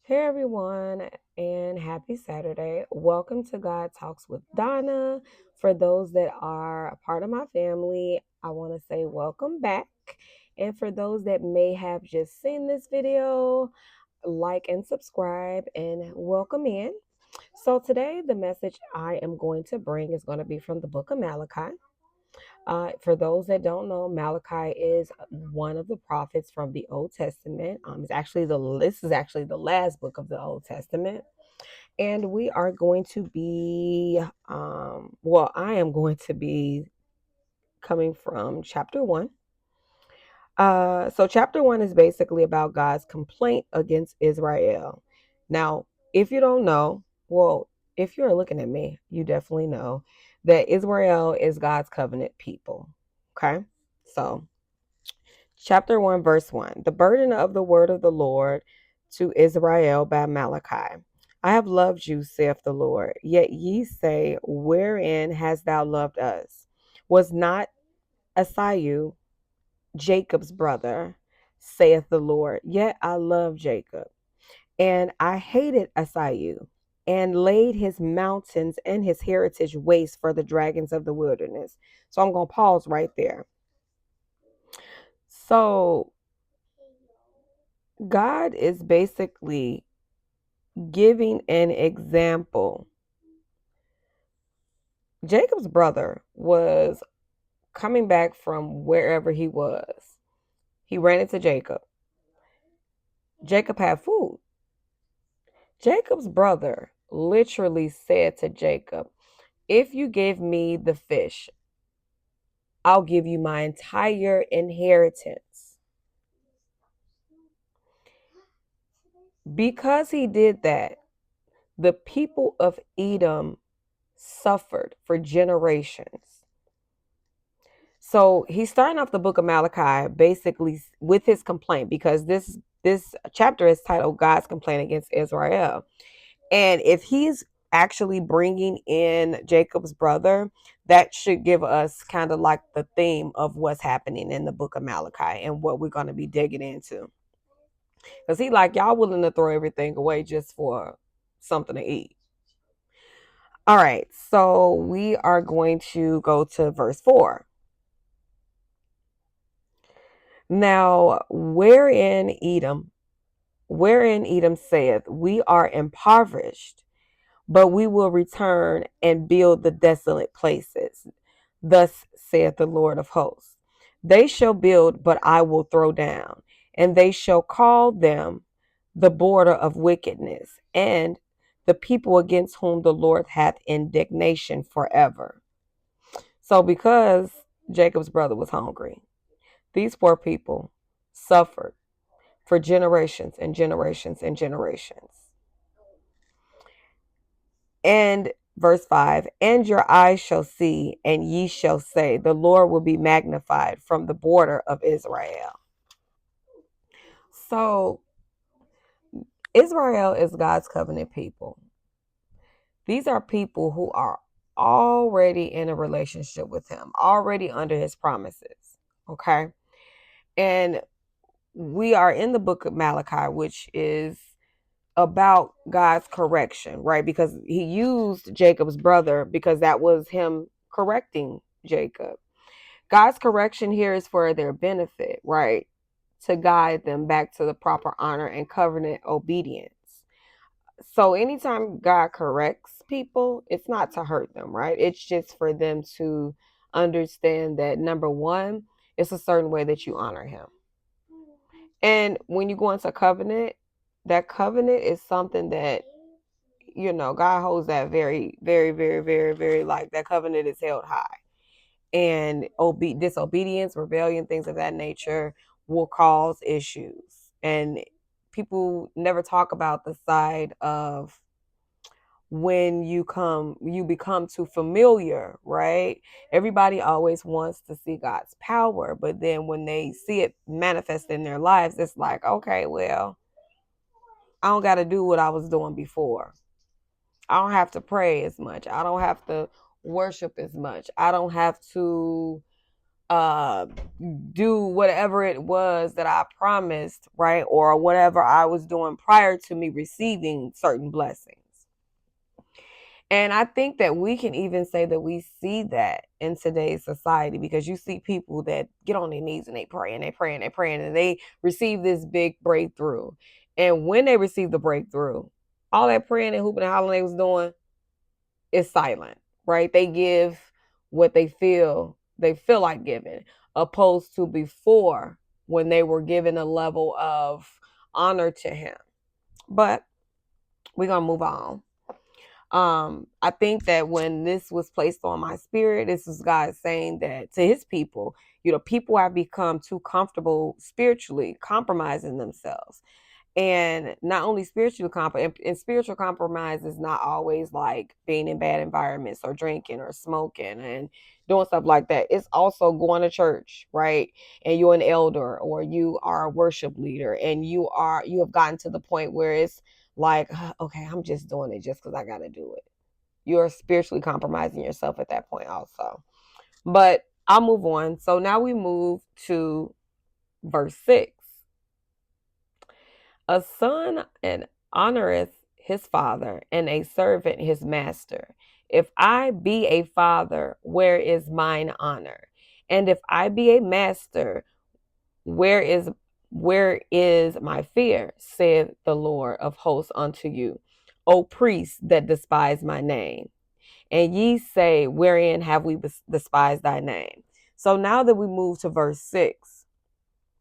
Hey everyone, and happy Saturday. Welcome to God Talks with Donna. For those that are a part of my family, I want to say welcome back. And for those that may have just seen this video, like and subscribe and welcome in. So, today, the message I am going to bring is going to be from the book of Malachi. For those that don't know, Malachi is one of the prophets from the Old Testament. This is actually the last book of the Old Testament, and we are going to be I am going to be coming from chapter 1. So chapter 1 is basically about God's complaint against Israel. Now, if you don't know, if you're looking at me, you definitely know that Israel is God's covenant people. Okay? So, chapter 1, verse 1. The burden of the word of the Lord to Israel by Malachi. I have loved you, saith the Lord. Yet ye say, wherein hast thou loved us? Was not Esau Jacob's brother, saith the Lord? Yet I love Jacob, and I hated Esau, and laid his mountains and his heritage waste for the dragons of the wilderness. So I'm going to pause right there. So God is basically giving an example. Jacob's brother was coming back from wherever he was. He ran into Jacob. Jacob had food. Jacob's brother literally said to Jacob, if you give me the fish, I'll give you my entire inheritance. Because he did that, the people of Edom suffered for generations. So he's starting off the book of Malachi basically with his complaint, because this chapter is titled God's complaint against Israel. And if he's actually bringing in Jacob's brother, that should give us kind of like the theme of what's happening in the book of Malachi and what we're going to be digging into. Because he like, y'all willing to throw everything away just for something to eat. All right, so we are going to go to verse 4. Now, wherein Edom saith, we are impoverished, but we will return and build the desolate places. Thus saith the Lord of hosts. They shall build, but I will throw down, and they shall call them the border of wickedness, and the people against whom the Lord hath indignation forever. So because Jacob's brother was hungry, these poor people suffered for generations and generations and generations. And verse 5, and your eyes shall see, and ye shall say, the Lord will be magnified from the border of Israel. So, Israel is God's covenant people. These are people who are already in a relationship with Him, already under His promises. Okay. And we are in the book of Malachi, which is about God's correction, right? Because he used Jacob's brother because that was him correcting Jacob. God's correction here is for their benefit, right? To guide them back to the proper honor and covenant obedience. So anytime God corrects people, it's not to hurt them, right? It's just for them to understand that, number one, it's a certain way that you honor him. And when you go into covenant, that covenant is something that, God holds that very, very, very, very, very, like, that covenant is held high. And disobedience, rebellion, things of that nature will cause issues. And people never talk about the side of when you become too familiar, right? Everybody always wants to see God's power, but then when they see it manifest in their lives, it's like, okay, well, I don't got to do what I was doing before. I don't have to pray as much. I don't have to worship as much. I don't have to uh do whatever it was that I promised, right? Or whatever I was doing prior to me receiving certain blessings. And I think that we can even say that we see that in today's society, because you see people that get on their knees and they pray and they pray and they pray and they receive this big breakthrough. And when they receive the breakthrough, all that praying and hooping and hollering they was doing is silent, right? They give what they feel like giving, opposed to before, when they were given a level of honor to him. But we're gonna move on. I think that when this was placed on my spirit, this was God saying that to his people, people have become too comfortable spiritually, compromising themselves. And not only spiritual and spiritual compromise is not always like being in bad environments or drinking or smoking and doing stuff like that. It's also going to church, right? And you're an elder or you are a worship leader and you have gotten to the point where it's like, okay, I'm just doing it just because I got to do it. You're spiritually compromising yourself at that point also. But I'll move on. So now we move to verse 6. A son and honoreth his father, and a servant his master. If I be a father, where is mine honor? And if I be a master, where is my fear? Saith the Lord of hosts unto you, O priests that despise my name. And ye say, wherein have we despised thy name? So now that we move to verse 6,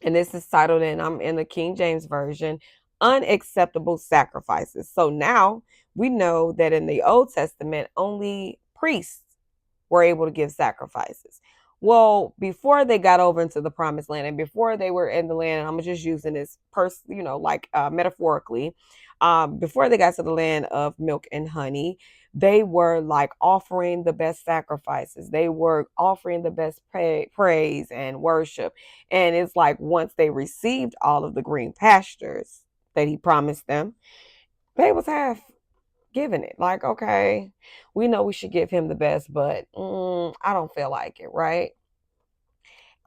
and this is titled, and I'm in the King James Version, unacceptable sacrifices. So now we know that in the Old Testament, only priests were able to give sacrifices. Well, before they got over into the promised land and before they were in the land, and I'm just using this metaphorically, before they got to the land of milk and honey, they were like offering the best sacrifices. They were offering the best praise and worship. And it's like once they received all of the green pastures that he promised them, they was half giving it. Like, okay, we know we should give him the best, but I don't feel like it, right?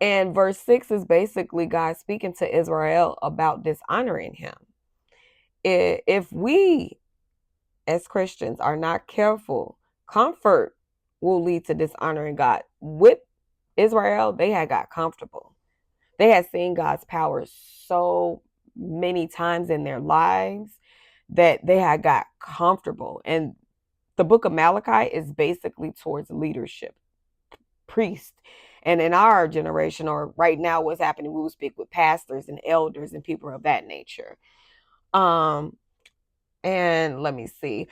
And verse 6 is basically God speaking to Israel about dishonoring him. If we as Christians are not careful, comfort will lead to dishonoring God. With Israel, they had got comfortable. They had seen God's power so many times in their lives that they had got comfortable. And the book of Malachi is basically towards leadership, priest. And in our generation, or right now, what's happening, we will speak with pastors and elders and people of that nature. And let me see.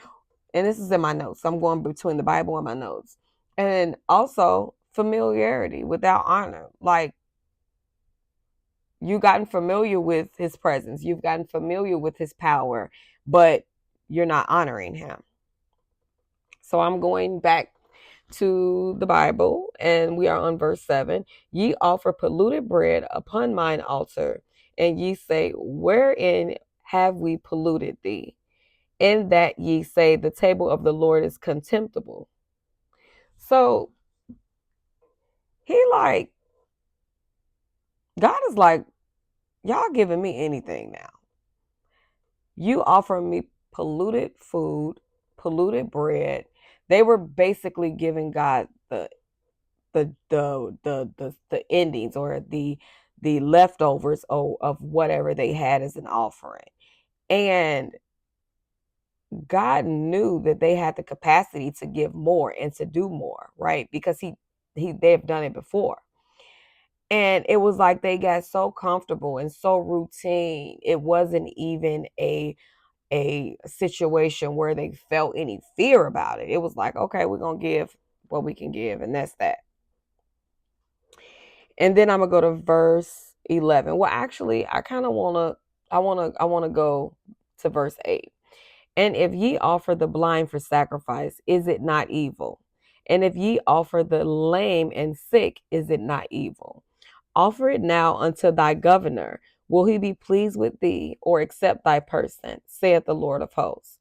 And this is in my notes. So I'm going between the Bible and my notes. And also familiarity without honor. Like, you've gotten familiar with his presence. You've gotten familiar with his power, but you're not honoring him. So I'm going back to the Bible, and we are on verse 7. Ye offer polluted bread upon mine altar, and ye say, wherein have we polluted thee? In that ye say, the table of the Lord is contemptible. So God is like, y'all giving me anything now. You offer me polluted food, polluted bread. They were basically giving God the endings, or the leftovers of whatever they had as an offering. And God knew that they had the capacity to give more and to do more, right? Because they've done it before. And it was like they got so comfortable and so routine. It wasn't even a situation where they felt any fear about it. It was like, okay, we're going to give what we can give, and that's that. And then I'm going to go to verse 11. Well, actually, I want to go to verse 8. And if ye offer the blind for sacrifice, is it not evil? And if ye offer the lame and sick, is it not evil? Offer it now unto thy governor. Will he be pleased with thee, or accept thy person, saith the Lord of hosts?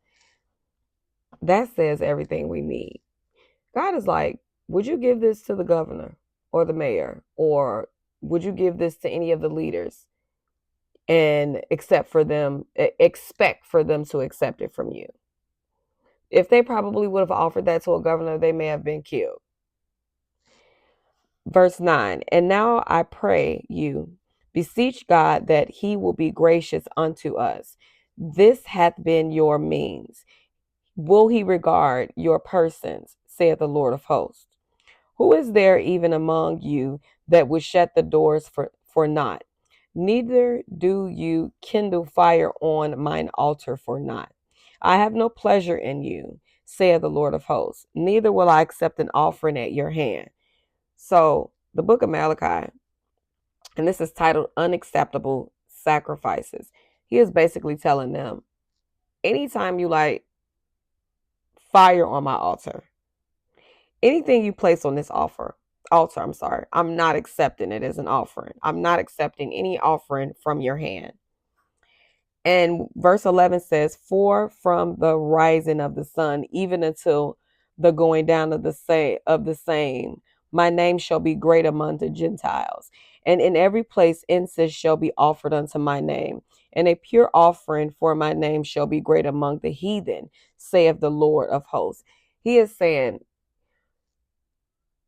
That says everything we need. God is like, would you give this to the governor? or the mayor? Or would you give this to any of the leaders and expect for them to accept it from you? If they probably would have offered that to a governor, they may have been killed. Verse 9, and now I pray you, beseech God that he will be gracious unto us. This hath been your means. Will he regard your persons, saith the Lord of hosts? Who is there even among you that would shut the doors for naught? Neither do you kindle fire on mine altar for naught. I have no pleasure in you, saith the Lord of hosts. Neither will I accept an offering at your hand. So the book of Malachi, and this is titled Unacceptable Sacrifices. He is basically telling them, anytime you light fire on my altar, anything you place on this altar, I'm not accepting it as an offering. I'm not accepting any offering from your hand. And verse 11 says, for from the rising of the sun, even until the going down of the same, my name shall be great among the Gentiles. And in every place incense shall be offered unto my name. And a pure offering for my name shall be great among the heathen, saith the Lord of hosts. He is saying,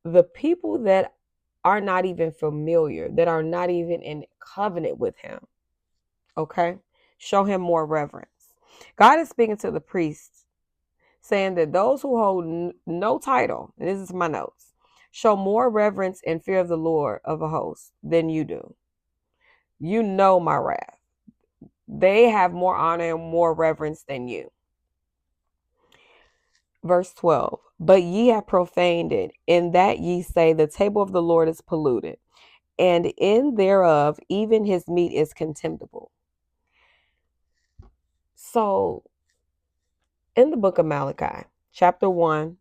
the people that are not even familiar, that are not even in covenant with him, okay, show him more reverence. God is speaking to the priests, saying that those who hold no title, and this is my notes, show more reverence and fear of the Lord of a host than you do. You know my wrath. They have more honor and more reverence than you. Verse 12, but ye have profaned it, in that ye say the table of the Lord is polluted, and in thereof even his meat is contemptible. So in the book of Malachi, chapter 1,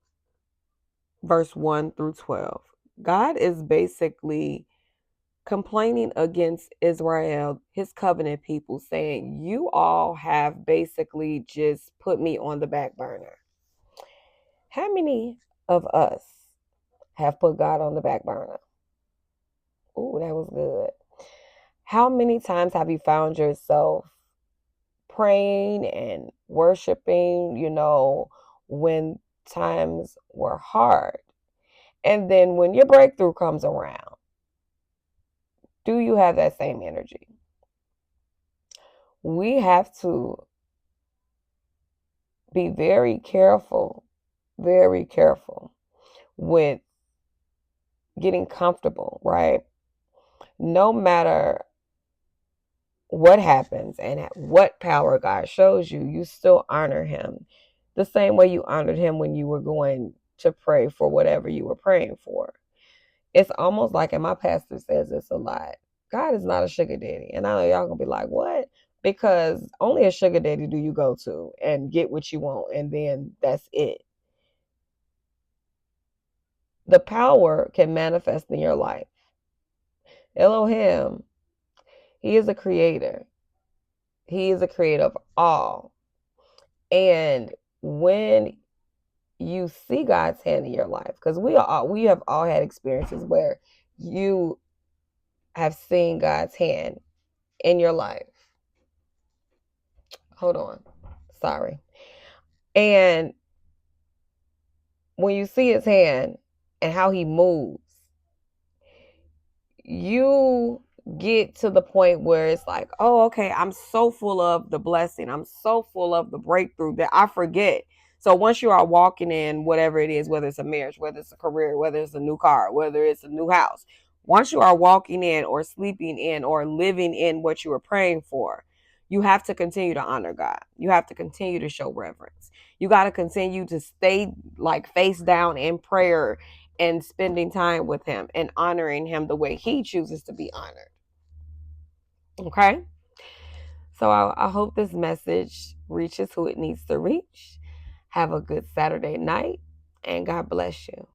verse 1 through 12, God is basically complaining against Israel, his covenant people, saying, you all have basically just put me on the back burner. How many of us have put God on the back burner? Oh, that was good. How many times have you found yourself praying and worshiping, when times were hard? And then when your breakthrough comes around, do you have that same energy? We have to be very careful with getting comfortable, right? No matter what happens and what power God shows you, you still honor him the same way you honored him when you were going to pray for whatever you were praying for. It's almost like, and my pastor says this a lot, God is not a sugar daddy. And I know y'all gonna be like, what? Because only a sugar daddy do you go to and get what you want, and then that's it. The power can manifest in your life. Elohim, he is a creator. He is a creator of all. And when you see God's hand in your life, because we have all had experiences where you have seen God's hand in your life. Hold on. Sorry. And when you see his hand and how he moves, you get to the point where it's like, oh, okay, I'm so full of the blessing, I'm so full of the breakthrough that I forget. So once you are walking in whatever it is, whether it's a marriage, whether it's a career, whether it's a new car, whether it's a new house, once you are walking in or sleeping in or living in what you were praying for, you have to continue to honor God. You have to continue to show reverence. You got to continue to stay like face down in prayer and spending time with him and honoring him the way he chooses to be honored. Okay? So I hope this message reaches who it needs to reach. Have a good Saturday night, and God bless you.